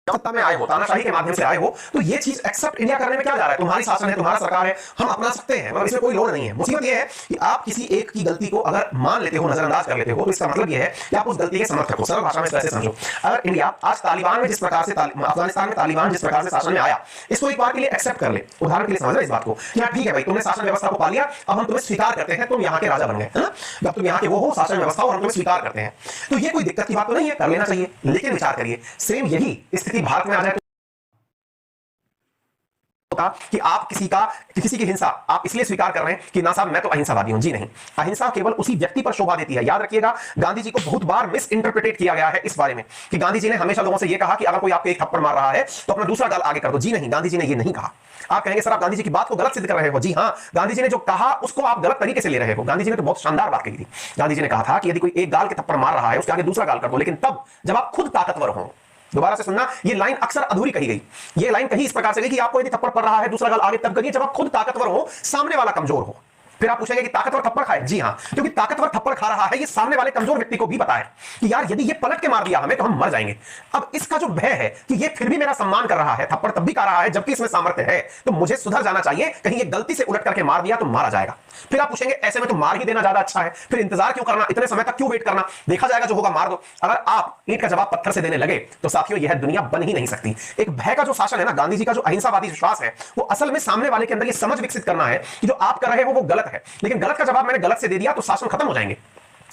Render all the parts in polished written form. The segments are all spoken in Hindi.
सत्ता में आए हो, तानाशाही के माध्यम से आए हो, तो ये चीज एक्सेप्ट इंडिया करने में क्या जा रहा है? तुम्हारी शासन है, तुम्हारा सरकार है, हम अपना सकते हैं, मतलब इसमें कोई लोड नहीं है। मुसीबत ये है कि आप किसी एक की गलती को अगर मान लेते हो, नजरअंदाज कर लेते हो, तो इसका मतलब ये है कि आप उस गलती के समर्थक हो। सरल भाषा में कैसे समझो, अगर इंडिया आज तालिबान में जिस प्रकार से अफगानिस्तान में तालिबान जिस प्रकार से शासन में आया, इसको एक बार के लिए एक्सेप्ट कर ले, उदाहरण के लिए समझ लो इस बात को कि हाँ ठीक है भाई, तुमने शासन व्यवस्था को पा लिया, अब हम तुम्हें स्वीकार करते हैं, तुम यहाँ के राजा बन गए, है ना, जब तुम यहाँ के वो हो शासन व्यवस्था और हम तुम्हें स्वीकार करते हैं, तो ये कोई दिक्कत की बात तो नहीं है, कर लेना चाहिए। लेकिन विचार करिए, सेम यही स्थिति भारत में आ जाए कि आप किसी की हिंसा आप इसलिए स्वीकार कर रहे हैं कि ना साहब मैं तो अहिंसावादी हूं। जी नहीं, अहिंसा केवल उसी व्यक्ति पर शोभा देती है। याद रखिएगा, गांधी जी को बहुत बार मिस इंटरप्रिटेट किया गया है इस बारे में कि गांधी जी ने हमेशा लोगों से यह कहा कि अगर कोई आपको एक थप्पड़ मार रहा है तो अपना दूसरा गाल आगे कर दो। जी नहीं, गांधी जी ने यह नहीं कहा। आप कहेंगे सर आप गांधी जी की बात को गलत सिद्ध कर रहे हो। जी हां, गांधी जी ने जो कहा उसको आप गलत तरीके से ले रहे हो। गांधी जी ने तो बहुत शानदार बात कही थी। गांधी जी ने कहा था कि यदि कोई एक गाल के थप्पड़ मार रहा है उसके आगे दूसरा गाल कर दो, लेकिन तब जब आप खुद ताकतवर हो। दोबारा से सुनना, ये लाइन अक्सर अधूरी कही गई। ये लाइन कहीं इस प्रकार से गई कि आपको यदि थप्पड़ पड़ रहा है दूसरा गाल आगे तब करिए जब आप खुद ताकतवर हो, सामने वाला कमजोर हो। फिर आप पूछेंगे कि ताकतवर थप्पड़ खाए। जी हां, क्योंकि ताकतवर थप्पड़ खा रहा है, ये सामने वाले कमजोर व्यक्ति को भी पता है कि यार यदि ये पलट के मार दिया हमें तो हम मर जाएंगे। अब इसका जो भय है कि ये फिर भी मेरा सम्मान कर रहा है, थप्पड़ तब भी खा रहा है जबकि इसमें सामर्थ्य है, तो मुझे सुधर जाना चाहिए, कहीं ये गलती से उलट करके मार दिया तो मारा जाएगा। फिर आप पूछेंगे ऐसे में तो मार ही देना ज्यादा अच्छा है, फिर इंतजार क्यों करना, इतने समय तक क्यों वेट करना, देखा जाएगा जो होगा मार दो। अगर आप ईंट का जवाब पत्थर से देने लगे तो साथियों यह दुनिया बन ही नहीं सकती। एक भय का जो शासन है ना, गांधी जी का जो अहिंसावादी विश्वास है, वो असल में सामने वाले के अंदर ये समझ विकसित करना है कि जो आप कर रहे हो वो गलत है, लेकिन गलत का जवाब मैंने गलत से दे दिया तो शासन खत्म हो जाएंगे।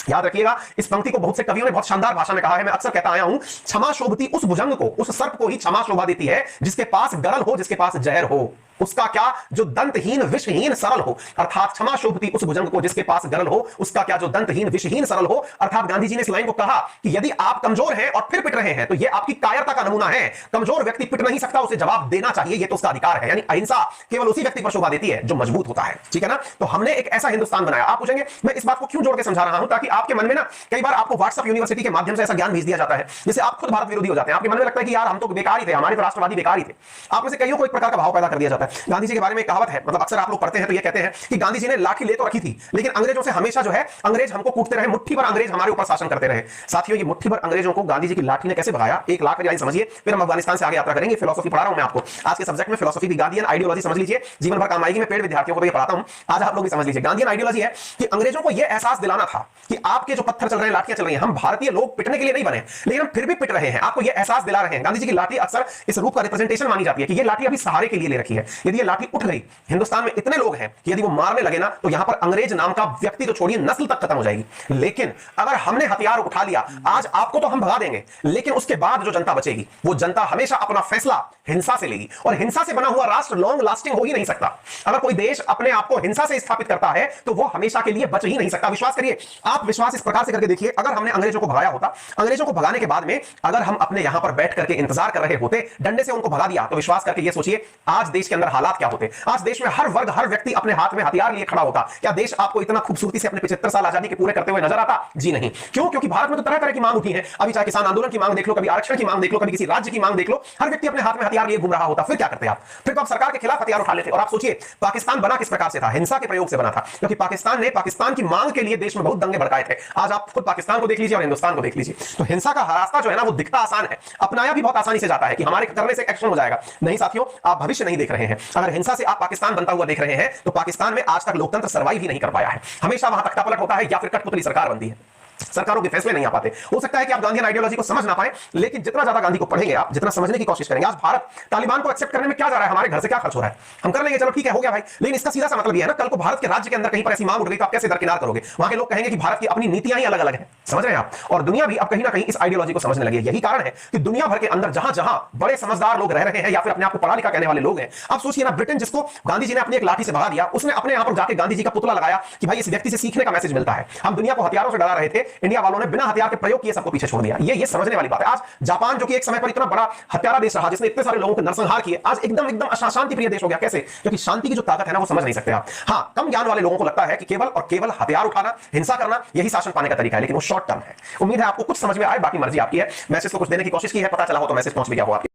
याद रखिएगा, इस पंक्ति को बहुत से कवियों ने बहुत शानदार भाषा में कहा है। मैं अक्सर कहता आया हूं, क्षमा शोभती उस भुजंग को, उस सर्प को ही क्षमा शोभा देती है जिसके पास गरल हो, जिसके पास जहर हो। उसका क्या जो दंतहीन विषहीन सरल हो, अर्थात क्षमा शोभती उस भुजंग को जिसके पास गरल हो, उसका क्या जो दंतहीन विषहीन सरल हो। अर्थात गांधी जी ने इस लाइन को कहा कि यदि आप कमजोर हैं और फिर पिट रहे हैं तो यह आपकी कायरता का नमूना है। कमजोर व्यक्ति पिट नहीं सकता, उसे जवाब देना चाहिए, यह तो उसका अधिकार है। यानी अहिंसा केवल उसी व्यक्ति पर शोभा देती है जो मजबूत होता है। ठीक है ना, तो हमने एक ऐसा हिंदुस्तान बनाया। आप पूछेंगे मैं इस बात को क्यों जोड़ के समझा रहा हूं, ताकि आपके मन में ना कई बार आपको व्हाट्सएप यूनिवर्सिटी के माध्यम से ऐसा ज्ञान भेज दिया जाता है जिससे आप खुद भारत विरोधी हो जाते हैं। आपके मन में लगता है कि यार हम तो बेकार ही थे, हमारे तो राष्ट्रवादी बेकार ही थे। आप में से कईयों को एक प्रकार का भाव पैदा कर दिया जाता है। गांधी जी के बारे में कहावत है, मतलब अक्सर आप लोग पढ़ते हैं तो ये कहते हैं कि गांधी जी ने लाठी ले तो रखी थी, लेकिन अंग्रेजों से हमेशा जो है अंग्रेज हमको कूटते रहे, मुट्ठी भर अंग्रेज हमारे ऊपर शासन करते रहे। साथियों, ये मुट्ठी भर अंग्रेजों को गांधी जी की लाठी ने कैसे भगाया, एक लाख में समझिए, फिर हम अफगानिस्तान से आगे यात्रा करेंगे। फिलोसफी पढ़ा रहा हूं मैं आपको आज के सब्जेक्ट में, फिलोसफी दी गांधीयन आइडियोलॉजी समझ लीजिए, जीवन भर काम आएगी। मैं पेड़ विद्यार्थियों को तो ये पढ़ाता हूं, आज आप लोग भी समझ लीजिए। गांधीयन आइडियोलॉजी है कि अंग्रेजों को यह एहसास दिलाना था कि आपके जो पत्थर चल रहे हैं, लाठियां चल रही हैं, हम भारतीय लोग पिटने के लिए नहीं बने, लेकिन हम फिर भी पिट रहे हैं, आपको यह एहसास दिला रहे हैं। गांधी जी की लाठी अक्सर इस रूप का रिप्रेजेंटेशन मानी जाती है कि यह लाठी अभी सहारे के लिए ले रखी है। यदि यह लाठी उठ गई, हिंदुस्तान में इतने लोग हैं कि यदि वो मारने लगे ना तो यहां पर अंग्रेज नाम का व्यक्ति तो छोड़िए, नस्ल तक खत्म हो जाएगी। लेकिन अगर हमने हथियार उठा लिया, आज आपको तो हम भगा देंगे, लेकिन उसके बाद जो जनता बचेगी वो जनता हमेशा अपना फैसला हिंसा से लेगी, और हिंसा से बना हुआ राष्ट्र लॉन्ग लास्टिंग हो ही नहीं सकता। अगर कोई देश अपने आप को हिंसा से स्थापित करता है तो वो हमेशा के लिए बच ही नहीं सकता। विश्वास करिए, आप विश्वास इस प्रकार से करके देखिए, अगर हमने अंग्रेजों को भगाया होता, अंग्रेजों को भगाने के बाद में अगर हम अपने यहां पर बैठ करके इंतजार कर रहे होते, डंडे से उनको भगा दिया, तो विश्वास करके ये सोचिए आज देश के अंदर हालात क्या होते। आज देश में हर वर्ग हर व्यक्ति अपने हाथ में हथियार लिए खड़ा होता। क्या देश आपको इतना खूबसूरती से अपने 75 साल आजादी के पूरे करते हुए नजर आता? जी नहीं। क्यों? क्योंकि भारत में तो तरह तरह की मांग उठी है। अभी चाहे किसान आंदोलन की मांग देख लो, कभी आरक्षण की मांग देख लो, कभी किसी राज्य की मांग देख लो, हर व्यक्ति अपने हाथ में हथियार लिए घूम रहा होता। फिर क्या करते आप? फिर तो आप सरकार के खिलाफ हथियार उठा लेते। और आप सोचिए पाकिस्तान बना किस प्रकार से था, हिंसा के प्रयोग से बना था, क्योंकि पाकिस्तान ने पाकिस्तान की मांग के लिए देश में बहुत दंगे भड़काए थे। आज आप खुद पाकिस्तान को देख लीजिए और हिंदुस्तान को देख लीजिए, तो हिंसा का रास्ता जो है ना वो दिखता आसान है, अपनाया भी बहुत आसानी से जाता है कि हमारे करने से एक्शन हो जाएगा। नहीं साथियों, आप भविष्य नहीं देख रहे हैं। अगर हिंसा से आप पाकिस्तान बनता हुआ देख रहे हैं तो पाकिस्तान में आज तक लोकतंत्र सर्वाइव ही नहीं कर पाया है। हमेशा वहां तख्तापलट होता है या फिर कठपुतली सरकार बनती है, सरकारों के फैसले नहीं आ पाते। हो सकता है कि आप गांधीयन आइडियोलॉजी को समझ ना पाए, लेकिन जितना ज्यादा गांधी को पढ़ेंगे आप, जितना समझने की कोशिश करेंगे। आज भारत तालिबान को एक्सेप्ट करने में क्या जा रहा है, हमारे घर से क्या खर्च हो रहा है, हम कर लेंगे, चलो ठीक है हो गया भाई। लेकिन इसका सीधा सा मतलब ये है ना, कल को भारत के राज्य के अंदर कहीं पर ऐसी मांग उठ गई तो आप कैसे दरकिनार करोगे? वहां के लोग कहेंगे कि भारत की अपनी नीतियां ही अलग अलग है, समझ रहे हैं आप। और दुनिया भी अब कहीं ना कहीं इस आइडियोलॉजी को समझने लगी है। यही कारण है कि दुनिया भर के अंदर जहां जहां बड़े समझदार लोग रह रहे हैं या फिर अपने आप को पढ़ा लिखा कहने वाले लोग हैं, आप सोचिए ना, ब्रिटेन जिसको गांधी जी ने अपनी एक लाठी से भगा दिया, उसने अपने यहां पर जाकर गांधी जी का पुतला लगाया कि भाई इस व्यक्ति से सीखने का मैसेज मिलता है। हम दुनिया को हथियारों से डरा रहे थे, इंडिया वालों ने बिना हथियार के प्रयोग किए सबको पीछे छोड़ दिया। ये समझने वाली बात है। आज जापान जो कि एक समय पर इतना बड़ा हत्यारा देश रहा, जिसने इतने सारे लोगों को नरसंहार किए, आज एकदम अशांति प्रिय देश हो गया। कैसे? क्योंकि शांति की जो ताकत है ना वो समझ नहीं सकते आप। हां, कम ज्ञान वाले लोगों को लगता है कि केवल और केवल हथियार उठाना, हिंसा करना यही शासन पाने का तरीका है, लेकिन वो शॉर्ट टर्म है। उम्मीद है आपको कुछ समझ में आए, बाकी मर्जी आपकी है। मैसेज को कुछ देने की कोशिश की है, पता चला हो तो मैसेज पहुंच भी गया हो आपके।